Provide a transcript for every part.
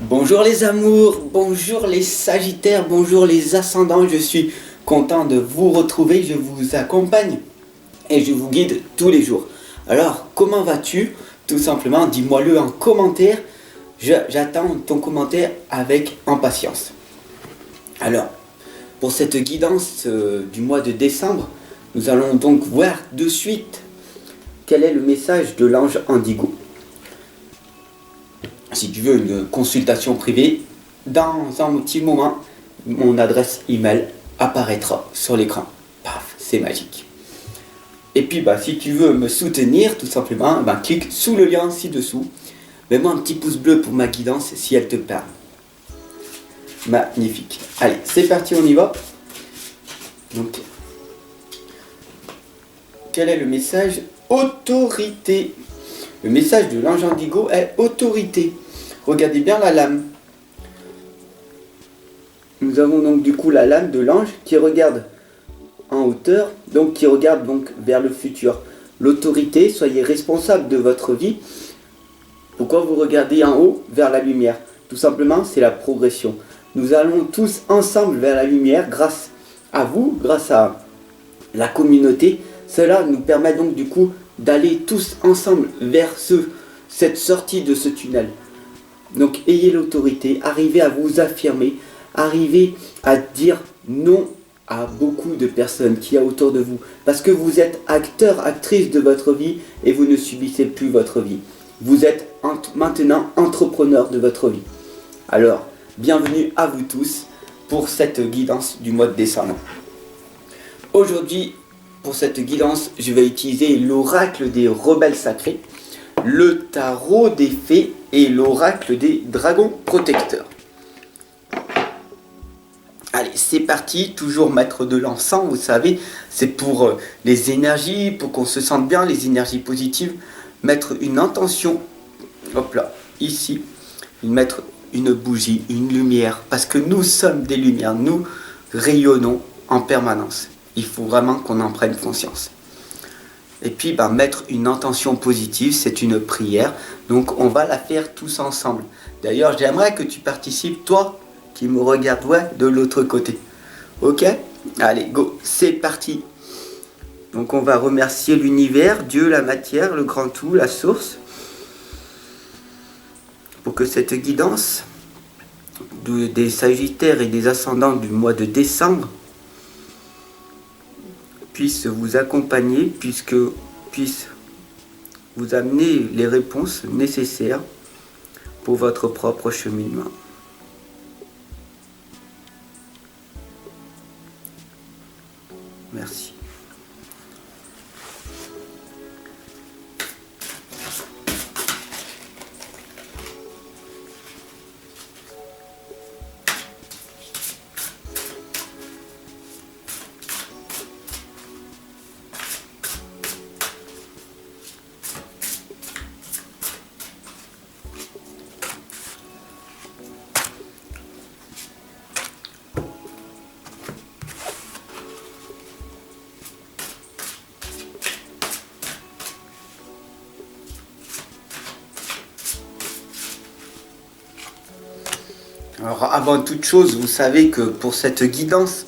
Bonjour les amours, bonjour les sagittaires, bonjour les ascendants, je suis content de vous retrouver, je vous accompagne et je vous guide tous les jours. Alors, comment vas-tu? Tout simplement, dis-moi-le en commentaire, j'attends ton commentaire avec impatience. Alors, pour cette guidance du mois de décembre, nous allons donc voir de suite quel est le message de l'ange Indigo. Si tu veux une consultation privée, dans un petit moment, mon adresse email apparaîtra sur l'écran. Paf, c'est magique. Et puis, si tu veux me soutenir, tout simplement, clique sous le lien ci-dessous. Mets-moi un petit pouce bleu pour ma guidance si elle te parle. Magnifique. Allez, c'est parti, on y va. Donc, quel est le message? Autorité. Le message de l'ange Indigo est autorité. Regardez bien la lame. Nous avons donc du coup la lame de l'ange qui regarde en hauteur, donc qui regarde donc vers le futur. L'autorité, soyez responsable de votre vie. Pourquoi vous regardez en haut vers la lumière? Tout simplement, c'est la progression. Nous allons tous ensemble vers la lumière grâce à vous, grâce à la communauté. Cela nous permet donc du coup d'aller tous ensemble vers cette sortie de ce tunnel. Donc ayez l'autorité, arrivez à vous affirmer, arrivez à dire non à beaucoup de personnes qu'il y a autour de vous. Parce que vous êtes acteur, actrice de votre vie et vous ne subissez plus votre vie. Vous êtes maintenant entrepreneur de votre vie. Alors, bienvenue à vous tous pour cette guidance du mois de décembre. Aujourd'hui, pour cette guidance, je vais utiliser l'oracle des rebelles sacrés, le tarot des fées et l'oracle des dragons protecteurs. Allez, c'est parti, toujours mettre de l'encens, vous savez, c'est pour les énergies, pour qu'on se sente bien, les énergies positives. Mettre une intention, hop là, ici, mettre une bougie, une lumière, parce que nous sommes des lumières, nous rayonnons en permanence. Il faut vraiment qu'on en prenne conscience. Et puis mettre une intention positive, c'est une prière. Donc on va la faire tous ensemble. D'ailleurs, j'aimerais que tu participes, toi qui me regardes de l'autre côté. Ok? Allez, go, c'est parti. Donc on va remercier l'univers, Dieu, la matière, le grand tout, la source, pour que cette guidance des sagittaires et des ascendants du mois de décembre puisse vous accompagner, puisse vous amener les réponses nécessaires pour votre propre cheminement. Merci. Alors avant toute chose, vous savez que pour cette guidance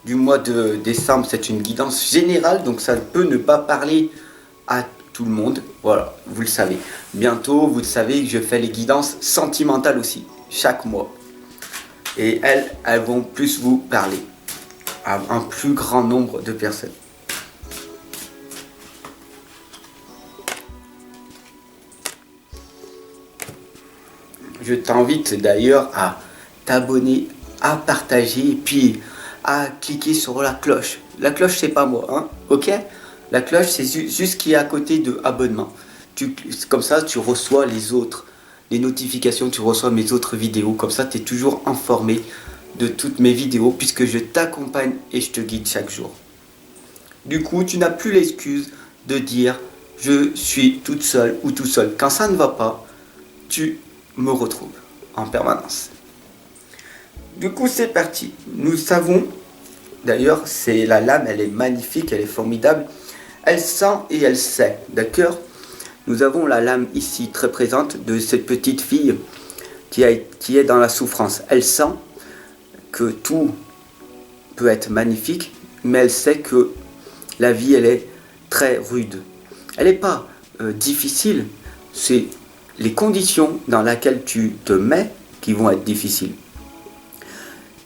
du mois de décembre, c'est une guidance générale, donc ça peut ne pas parler à tout le monde. Voilà, vous le savez. Bientôt, vous le savez que je fais les guidances sentimentales aussi, chaque mois. Et elles vont plus vous parler à un plus grand nombre de personnes. Je t'invite d'ailleurs à t'abonner, à partager et puis à cliquer sur la cloche. La cloche, c'est pas moi, hein, ok? La cloche, c'est juste ce qui est à côté de abonnement. Comme ça, tu reçois les notifications, tu reçois mes autres vidéos. Comme ça, tu es toujours informé de toutes mes vidéos puisque je t'accompagne et je te guide chaque jour. Du coup, tu n'as plus l'excuse de dire je suis toute seule ou tout seul. Quand ça ne va pas, tu me retrouves en permanence. Du coup, c'est parti. Nous savons, d'ailleurs, c'est la lame, elle est magnifique, elle est formidable. Elle sent et elle sait, d'accord? Nous avons la lame ici très présente de cette petite fille qui est dans la souffrance. Elle sent que tout peut être magnifique, mais elle sait que la vie, elle est très rude. Elle n'est pas difficile, c'est les conditions dans lesquelles tu te mets qui vont être difficiles.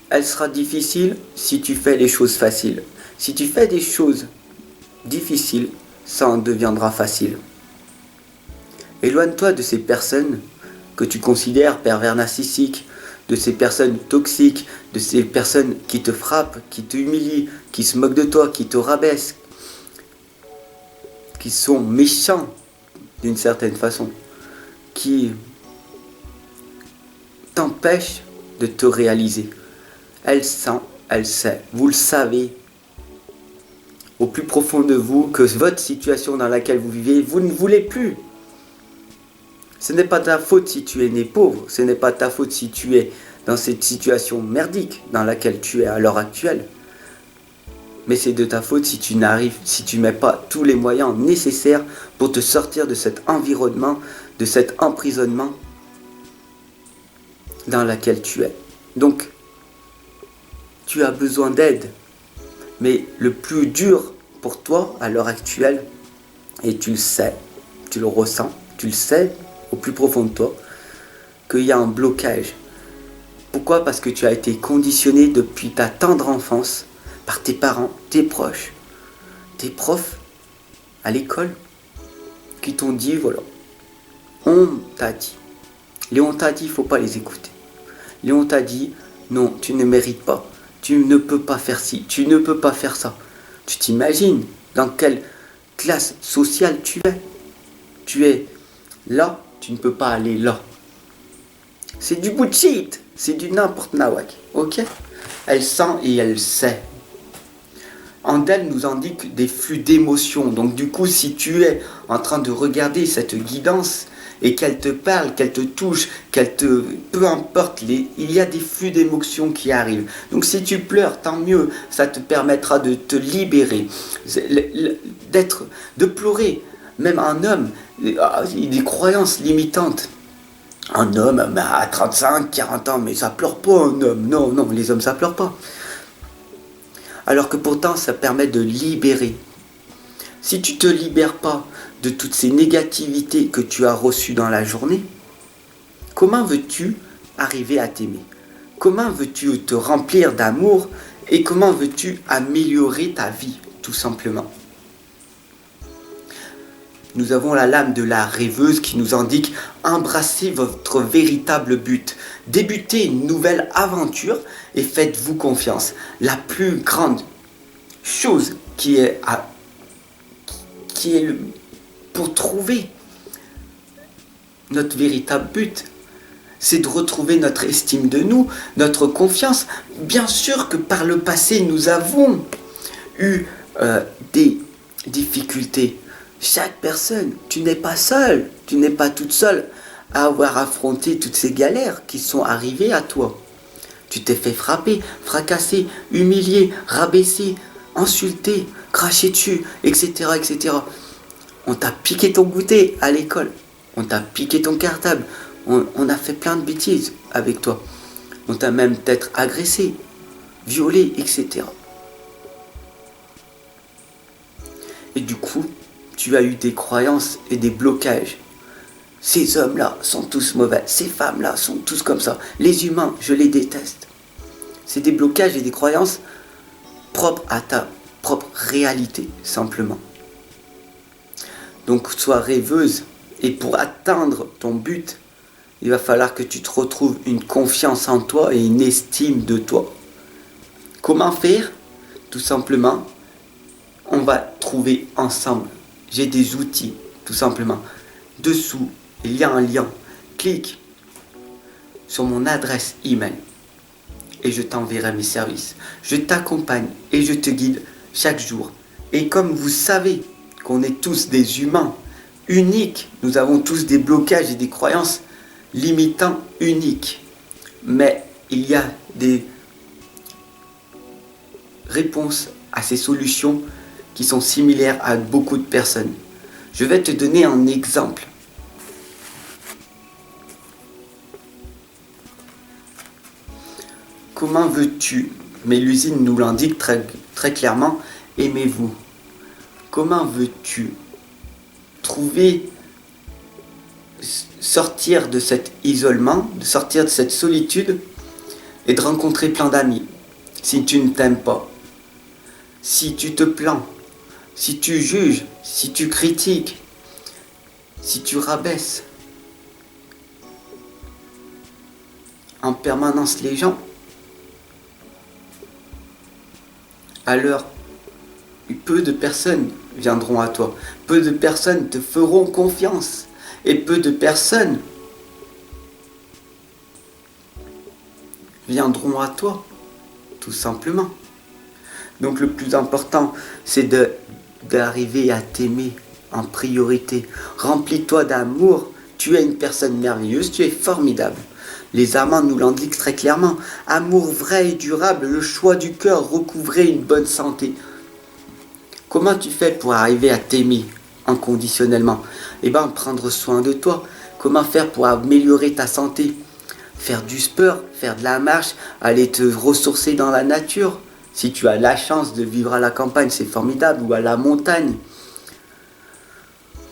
Elle sera difficile si tu fais les choses faciles. Si tu fais des choses difficiles, ça en deviendra facile. Éloigne-toi de ces personnes que tu considères pervers narcissiques, de ces personnes toxiques, de ces personnes qui te frappent, qui t'humilient, qui se moquent de toi, qui te rabaissent, qui sont méchants d'une certaine façon, qui t'empêchent de te réaliser. Elle sent, elle sait, vous le savez au plus profond de vous que votre situation dans laquelle vous vivez, vous ne voulez plus. Ce n'est pas ta faute si tu es né pauvre, ce n'est pas ta faute si tu es dans cette situation merdique dans laquelle tu es à l'heure actuelle. Mais c'est de ta faute si tu mets pas tous les moyens nécessaires pour te sortir de cet environnement, de cet emprisonnement dans lequel tu es. Donc, tu as besoin d'aide. Mais le plus dur pour toi à l'heure actuelle, et tu le sais, tu le ressens, tu le sais au plus profond de toi, qu'il y a un blocage. Pourquoi ? Parce que tu as été conditionné depuis ta tendre enfance par tes parents, tes proches, tes profs à l'école qui t'ont dit, voilà, on t'a dit. Léon t'a dit, il ne faut pas les écouter. Léon t'a dit, non, tu ne mérites pas. Tu ne peux pas faire ci, tu ne peux pas faire ça. Tu t'imagines dans quelle classe sociale tu es. Tu es là, tu ne peux pas aller là. C'est du bullshit, c'est du n'importe nawak, ok ? Elle sent et elle sait. Andel nous indique des flux d'émotions. Donc du coup, si tu es en train de regarder cette guidance et qu'elle te parle, qu'elle te touche, peu importe, il y a des flux d'émotions qui arrivent. Donc si tu pleures, tant mieux, ça te permettra de te libérer, de pleurer. Même un homme, il a des croyances limitantes. Un homme à 35, 40 ans, mais ça pleure pas un homme. Non, les hommes ça pleure pas. Alors que pourtant ça permet de libérer. Si tu ne te libères pas de toutes ces négativités que tu as reçues dans la journée, comment veux-tu arriver à t'aimer ? Comment veux-tu te remplir d'amour et comment veux-tu améliorer ta vie, tout simplement ? Nous avons la lame de la rêveuse qui nous indique « Embrassez votre véritable but, débutez une nouvelle aventure et faites-vous confiance. » La plus grande chose qui est pour trouver notre véritable but, c'est de retrouver notre estime de nous, notre confiance. Bien sûr que par le passé, nous avons eu des difficultés. Chaque personne, tu n'es pas seul, tu n'es pas toute seule à avoir affronté toutes ces galères qui sont arrivées à toi. Tu t'es fait frapper, fracasser, humilier, rabaisser, insulter, cracher dessus, etc., etc. On t'a piqué ton goûter à l'école, on t'a piqué ton cartable, on a fait plein de bêtises avec toi. On t'a même peut-être agressé, violé, etc. Et du coup, tu as eu des croyances et des blocages. Ces hommes-là sont tous mauvais, ces femmes-là sont tous comme ça. Les humains, je les déteste. C'est des blocages et des croyances propres à ta propre réalité, simplement. Donc, sois rêveuse. Et pour atteindre ton but, il va falloir que tu te retrouves une confiance en toi et une estime de toi. Comment faire ? Tout simplement, on va trouver ensemble. J'ai des outils, tout simplement. Dessous, il y a un lien. Clique sur mon adresse email et je t'enverrai mes services. Je t'accompagne et je te guide chaque jour. Et comme vous savez qu'on est tous des humains uniques, nous avons tous des blocages et des croyances limitants uniques. Mais il y a des réponses à ces solutions qui sont similaires à beaucoup de personnes. Je vais te donner un exemple. comment veux-tu, Mélusine nous l'indique très, très clairement, aimez-vous. Comment veux-tu trouver, sortir de cet isolement, de sortir de cette solitude et de rencontrer plein d'amis si tu ne t'aimes pas, si tu te plains, si tu juges, si tu critiques, si tu rabaisses en permanence les gens, alors peu de personnes viendront à toi, peu de personnes te feront confiance et peu de personnes viendront à toi, tout simplement. Donc le plus important, c'est d'arriver à t'aimer en priorité. Remplis-toi d'amour. Tu es une personne merveilleuse, tu es formidable. Les amants nous l'indiquent très clairement. Amour vrai et durable, le choix du cœur, recouvrer une bonne santé. Comment tu fais pour arriver à t'aimer inconditionnellement? Eh bien, prendre soin de toi. Comment faire pour améliorer ta santé? Faire du sport, faire de la marche, aller te ressourcer dans la nature. Si tu as la chance de vivre à la campagne, c'est formidable, ou à la montagne.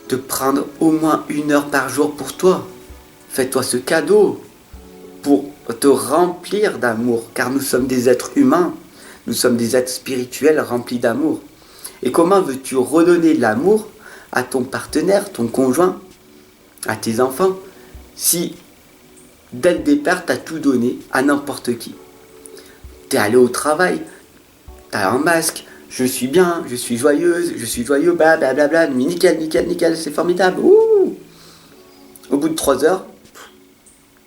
De prendre au moins 1 heure par jour pour toi. Fais-toi ce cadeau pour te remplir d'amour, car nous sommes des êtres humains, nous sommes des êtres spirituels remplis d'amour. Et comment veux-tu redonner de l'amour à ton partenaire, ton conjoint, à tes enfants, si dès le départ tu as tout donné à n'importe qui? Tu es allé au travail, tu as un masque, je suis bien, je suis joyeuse, je suis joyeux, blablabla, nickel, nickel, nickel, c'est formidable. Ouh. Au bout de 3 heures,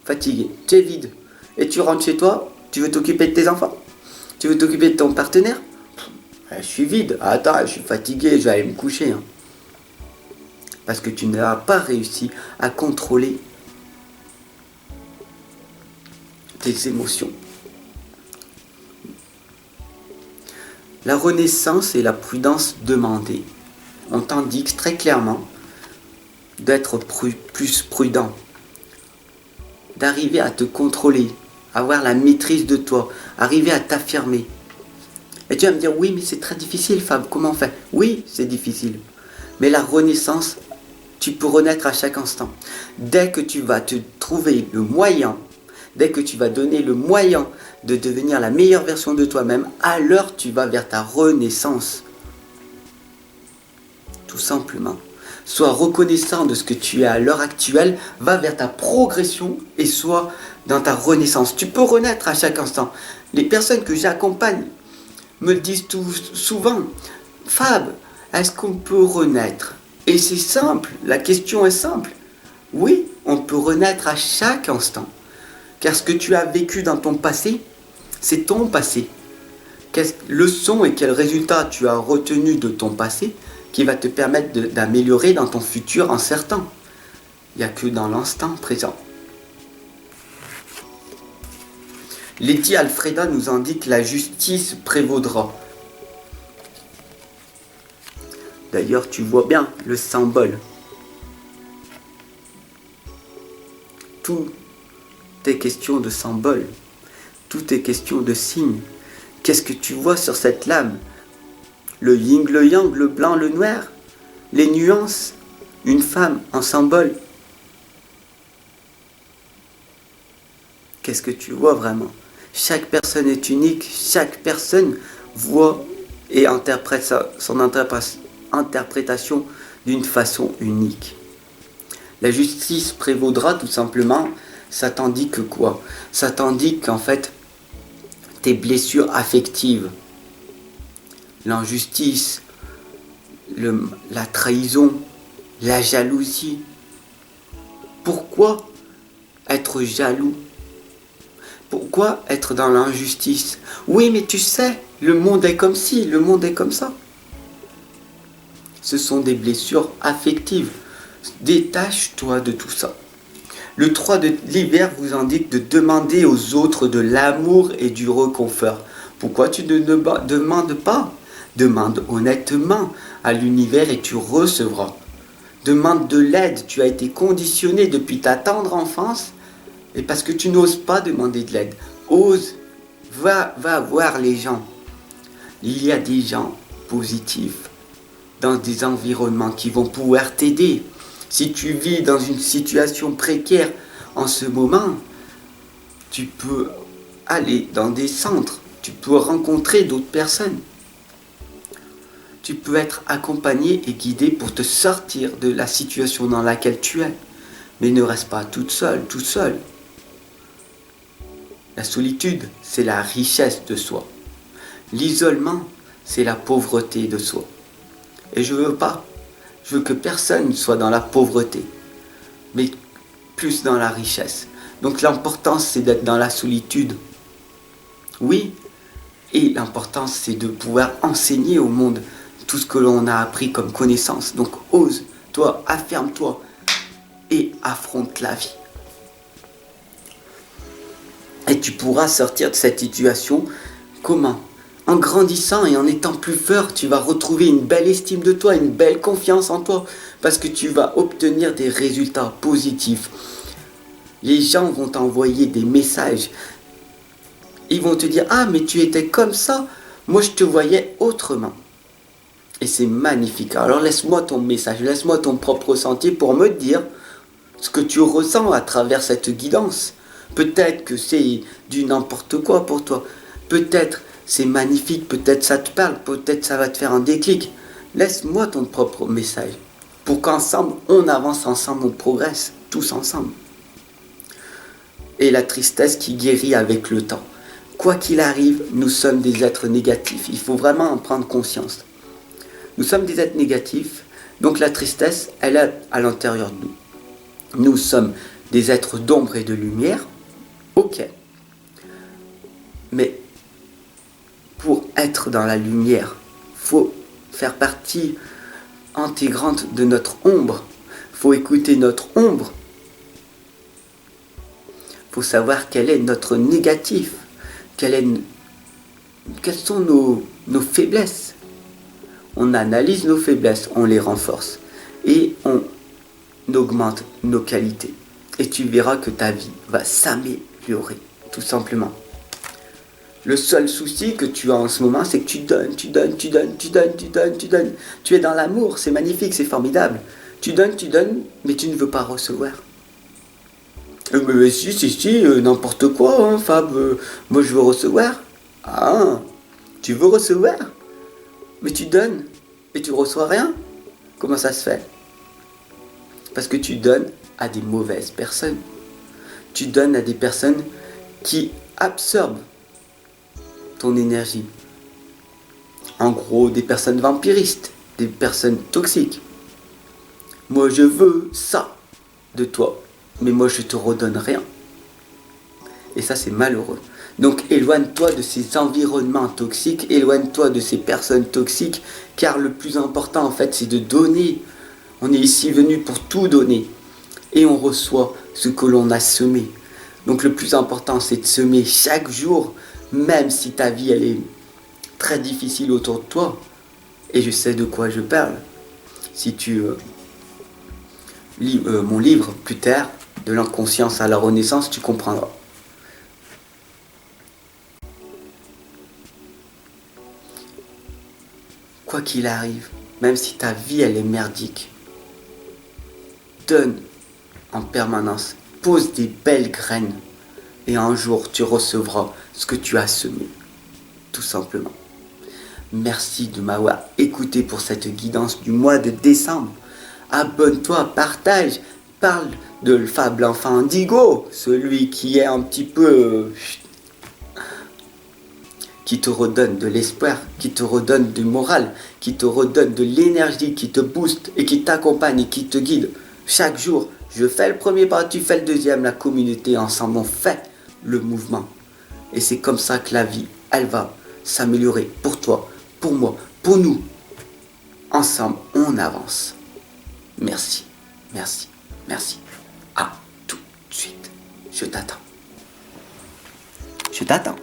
fatigué, tu es vide. Et tu rentres chez toi, tu veux t'occuper de tes enfants, tu veux t'occuper de ton partenaire. Je suis vide, attends, je suis fatigué, je vais aller me coucher. Parce que tu n'as pas réussi à contrôler tes émotions. La renaissance et la prudence demandée. On t'indique très clairement d'être plus prudent, d'arriver à te contrôler, avoir la maîtrise de toi, arriver à t'affirmer. Et tu vas me dire, oui, mais c'est très difficile, Fab, comment on fait? Oui, c'est difficile. Mais la renaissance, tu peux renaître à chaque instant. Dès que tu vas te trouver le moyen, dès que tu vas donner le moyen de devenir la meilleure version de toi-même, alors tu vas vers ta renaissance. Tout simplement. Sois reconnaissant de ce que tu es à l'heure actuelle, va vers ta progression et sois dans ta renaissance. Tu peux renaître à chaque instant. Les personnes que j'accompagne me le disent souvent, Fab, est-ce qu'on peut renaître? Et c'est simple, la question est simple. Oui, on peut renaître à chaque instant. Car ce que tu as vécu dans ton passé, c'est ton passé. Quelle leçon et quel résultat tu as retenu de ton passé qui va te permettre d'améliorer dans ton futur incertain. Il n'y a que dans l'instant présent. Lady Alfreda nous indique la justice prévaudra. D'ailleurs, tu vois bien le symbole. Tout est question de symbole. Tout est question de signe. Qu'est-ce que tu vois sur cette lame? Le yin, le yang, le blanc, le noir, les nuances, une femme, un symbole. Qu'est-ce que tu vois vraiment? Chaque personne est unique, chaque personne voit et interprète son interprétation d'une façon unique. La justice prévaudra tout simplement, ça t'indique quoi? Ça t'indique qu'en fait, tes blessures affectives, l'injustice, la trahison, la jalousie. Pourquoi être jaloux? Pourquoi être dans l'injustice? Oui, mais tu sais, le monde est comme ci, le monde est comme ça. Ce sont des blessures affectives. Détache-toi de tout ça. Le 3 de l'hiver vous indique de demander aux autres de l'amour et du réconfort. Pourquoi tu ne demandes pas? Demande honnêtement à l'univers et tu recevras. Demande de l'aide. Tu as été conditionné depuis ta tendre enfance et parce que tu n'oses pas demander de l'aide. Ose Va voir les gens. Il y a des gens positifs dans des environnements qui vont pouvoir t'aider. Si tu vis dans une situation précaire en ce moment, tu peux aller dans des centres, tu peux rencontrer d'autres personnes. Tu peux être accompagné et guidé pour te sortir de la situation dans laquelle tu es. Mais ne reste pas toute seule, tout seul. La solitude, c'est la richesse de soi. L'isolement, c'est la pauvreté de soi. Et je veux que personne soit dans la pauvreté, mais plus dans la richesse. Donc l'importance, c'est d'être dans la solitude. Oui, et l'importance, c'est de pouvoir enseigner au monde tout ce que l'on a appris comme connaissance. Donc ose, toi, affirme-toi et affronte la vie. Et tu pourras sortir de cette situation. Comment? En grandissant et en étant plus fort, tu vas retrouver une belle estime de toi, une belle confiance en toi, parce que tu vas obtenir des résultats positifs. Les gens vont t'envoyer des messages. Ils vont te dire, ah mais tu étais comme ça, moi je te voyais autrement. Et c'est magnifique. Alors laisse-moi ton message, laisse-moi ton propre ressenti pour me dire ce que tu ressens à travers cette guidance. Peut-être que c'est du n'importe quoi pour toi. Peut-être c'est magnifique, peut-être ça te parle, peut-être ça va te faire un déclic. Laisse-moi ton propre message. Pour qu'ensemble, on avance ensemble, on progresse, tous ensemble. Et la tristesse qui guérit avec le temps. Quoi qu'il arrive, nous sommes des êtres négatifs. Il faut vraiment en prendre conscience. Nous sommes des êtres négatifs, donc la tristesse, elle est à l'intérieur de nous. Nous sommes des êtres d'ombre et de lumière, ok. Mais pour être dans la lumière, il faut faire partie intégrante de notre ombre. Il faut écouter notre ombre. Il faut savoir quel est notre négatif, quelles sont nos faiblesses. On analyse nos faiblesses, on les renforce et on augmente nos qualités. Et tu verras que ta vie va s'améliorer, tout simplement. Le seul souci que tu as en ce moment, c'est que tu donnes. Tu es dans l'amour, c'est magnifique, c'est formidable. Tu donnes, mais tu ne veux pas recevoir. Mais si, n'importe quoi, hein, Fab. Moi, je veux recevoir. Ah, tu veux recevoir? Mais tu donnes, et tu reçois rien. Comment ça se fait? Parce que tu donnes à des mauvaises personnes. Tu donnes à des personnes qui absorbent ton énergie. En gros, des personnes vampiristes, des personnes toxiques. Moi, je veux ça de toi, mais moi, je te redonne rien. Et ça, c'est malheureux. Donc, éloigne-toi de ces environnements toxiques, éloigne-toi de ces personnes toxiques, car le plus important, en fait, c'est de donner. On est ici venu pour tout donner. Et on reçoit ce que l'on a semé. Donc, le plus important, c'est de semer chaque jour, même si ta vie, elle est très difficile autour de toi. Et je sais de quoi je parle. Si tu lis mon livre plus tard, de l'inconscience à la renaissance, tu comprendras. Quoi qu'il arrive, même si ta vie elle est merdique, donne en permanence, pose des belles graines et un jour tu recevras ce que tu as semé, tout simplement. Merci de m'avoir écouté pour cette guidance du mois de décembre. Abonne-toi, partage, parle de le Fab l'enfant indigo, celui qui est un petit peu... qui te redonne de l'espoir, qui te redonne du moral, qui te redonne de l'énergie, qui te booste et qui t'accompagne et qui te guide. Chaque jour, je fais le premier pas, tu fais le deuxième, la communauté, ensemble, on fait le mouvement. Et c'est comme ça que la vie, elle va s'améliorer pour toi, pour moi, pour nous. Ensemble, on avance. Merci, merci, merci. À tout de suite. Je t'attends. Je t'attends.